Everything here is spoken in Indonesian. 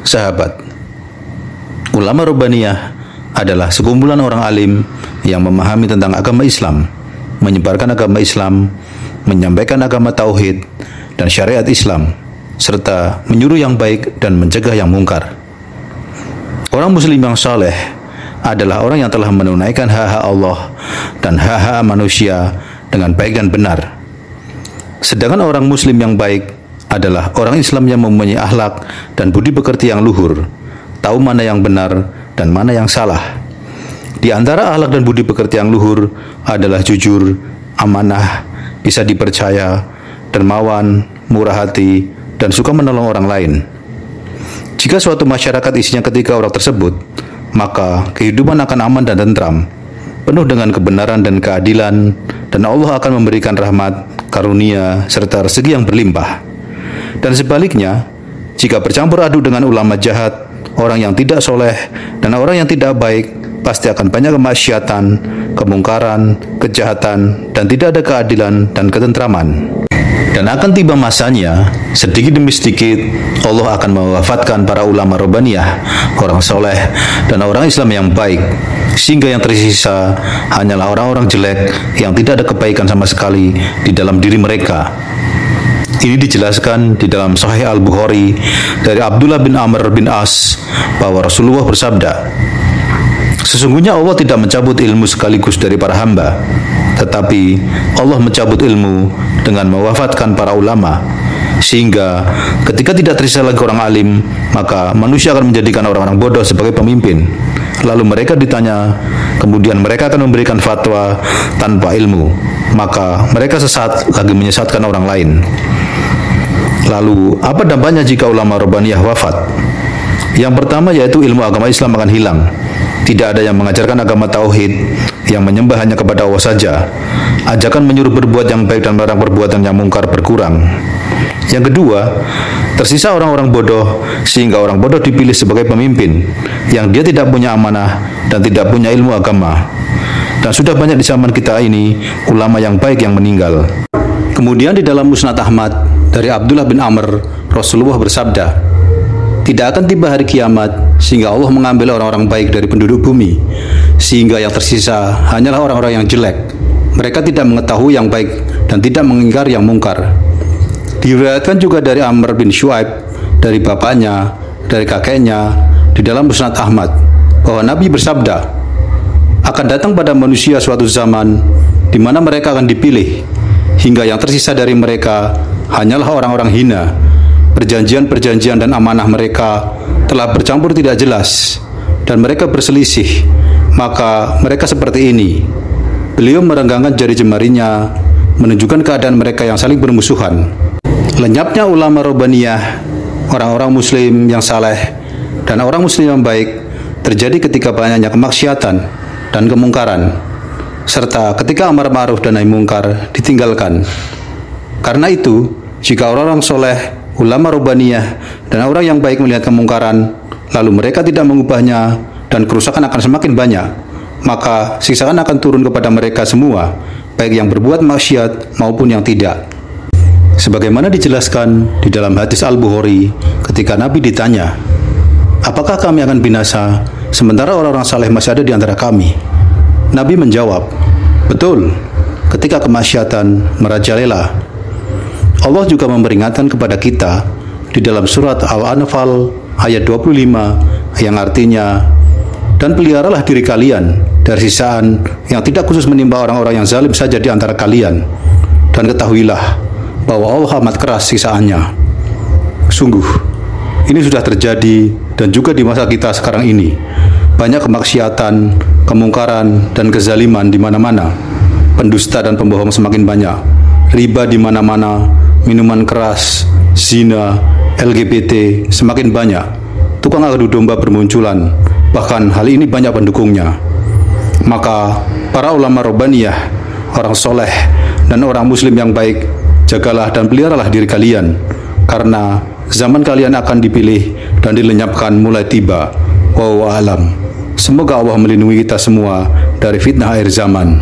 Sahabat, ulama Rabbaniyah adalah sekumpulan orang alim yang memahami tentang agama Islam, menyebarkan agama Islam, menyampaikan agama tauhid dan syariat Islam, serta menyuruh yang baik dan mencegah yang mungkar. Orang muslim yang saleh adalah orang yang telah menunaikan hak-hak Allah dan hak-hak manusia dengan baik dan benar. Sedangkan orang muslim yang baik adalah orang Islam yang mempunyai akhlak dan budi pekerti yang luhur, tahu mana yang benar dan mana yang salah. Di antara akhlak dan budi pekerti yang luhur adalah jujur, amanah, bisa dipercaya, dermawan, murah hati, dan suka menolong orang lain. Jika suatu masyarakat isinya ketiga orang tersebut, maka kehidupan akan aman dan tentram, penuh dengan kebenaran dan keadilan, dan Allah akan memberikan rahmat, karunia, serta rezeki yang berlimpah. Dan sebaliknya, jika bercampur aduk dengan ulama jahat, orang yang tidak soleh, dan orang yang tidak baik, pasti akan banyak kemaksiatan, kemungkaran, kejahatan, dan tidak ada keadilan dan ketentraman. Dan akan tiba masanya, sedikit demi sedikit, Allah akan mewafatkan para ulama Rabbaniyah, orang soleh, dan orang Islam yang baik, sehingga yang tersisa hanyalah orang-orang jelek yang tidak ada kebaikan sama sekali di dalam diri mereka. Ini dijelaskan di dalam Sahih Al-Bukhari dari Abdullah bin Amr bin As bahwa Rasulullah bersabda, "Sesungguhnya Allah tidak mencabut ilmu sekaligus dari para hamba, tetapi Allah mencabut ilmu dengan mewafatkan para ulama, sehingga ketika tidak tersisa lagi orang alim, maka manusia akan menjadikan orang-orang bodoh sebagai pemimpin. Lalu mereka ditanya, kemudian mereka akan memberikan fatwa tanpa ilmu, maka mereka sesat lagi menyesatkan orang lain." Lalu, apa dampaknya jika ulama Rabbaniyah wafat? Yang pertama yaitu ilmu agama Islam akan hilang. Tidak ada yang mengajarkan agama tauhid, yang menyembah hanya kepada Allah saja. Ajakan menyuruh berbuat yang baik dan melarang perbuatan yang mungkar berkurang. Yang kedua, tersisa orang-orang bodoh, sehingga orang bodoh dipilih sebagai pemimpin, yang dia tidak punya amanah dan tidak punya ilmu agama. Dan sudah banyak di zaman kita ini, ulama yang baik yang meninggal. Kemudian di dalam Musnad Ahmad, dari Abdullah bin Amr, Rasulullah bersabda, "Tidak akan tiba hari kiamat sehingga Allah mengambil orang-orang baik dari penduduk bumi, sehingga yang tersisa hanyalah orang-orang yang jelek. Mereka tidak mengetahui yang baik dan tidak mengingkar yang mungkar." Diriwayatkan juga dari Amr bin Shu'aib, dari bapaknya, dari kakeknya, di dalam Musnad Ahmad, bahwa Nabi bersabda, "Akan datang pada manusia suatu zaman di mana mereka akan dipilih, hingga yang tersisa dari mereka hanyalah orang-orang hina. Perjanjian-perjanjian dan amanah mereka telah bercampur tidak jelas, dan mereka berselisih. Maka mereka seperti ini." Beliau merenggangkan jari jemarinya, menunjukkan keadaan mereka yang saling bermusuhan. Lenyapnya ulama Rabbaniyah, orang-orang muslim yang saleh, dan orang muslim yang baik terjadi ketika banyaknya kemaksiatan dan kemungkaran, serta ketika amar ma'ruf dan nahi mungkar ditinggalkan. Karena itu, jika orang-orang soleh, ulama Rabbaniyah, dan orang yang baik melihat kemungkaran, lalu mereka tidak mengubahnya, dan kerusakan akan semakin banyak, maka siksaan akan turun kepada mereka semua, baik yang berbuat maksiat maupun yang tidak. Sebagaimana dijelaskan di dalam hadis Al-Bukhari, ketika Nabi ditanya, "Apakah kami akan binasa, sementara orang-orang saleh masih ada di antara kami?" Nabi menjawab, "Betul, ketika kemaksiatan merajalela." Allah juga memperingatkan kepada kita di dalam surat Al-Anfal ayat 25 yang artinya, "Dan peliharalah diri kalian dari sisaan yang tidak khusus menimpa orang-orang yang zalim saja di antara kalian, dan ketahuilah bahwa Allah amat keras siksaannya." Sungguh, ini sudah terjadi dan juga di masa kita sekarang ini. Banyak kemaksiatan, kemungkaran, dan kezaliman di mana-mana. Pendusta dan pembohong semakin banyak. Riba di mana-mana, minuman keras, zina, LGBT semakin banyak. Tukang adu domba bermunculan. Bahkan hal ini banyak pendukungnya. Maka para ulama Rabbaniyah, orang soleh, dan orang muslim yang baik, jagalah dan peliharalah diri kalian, karena zaman kalian akan dipilih dan dilenyapkan mulai tiba. Wallahu a'lam. Semoga Allah melindungi kita semua dari fitnah akhir zaman.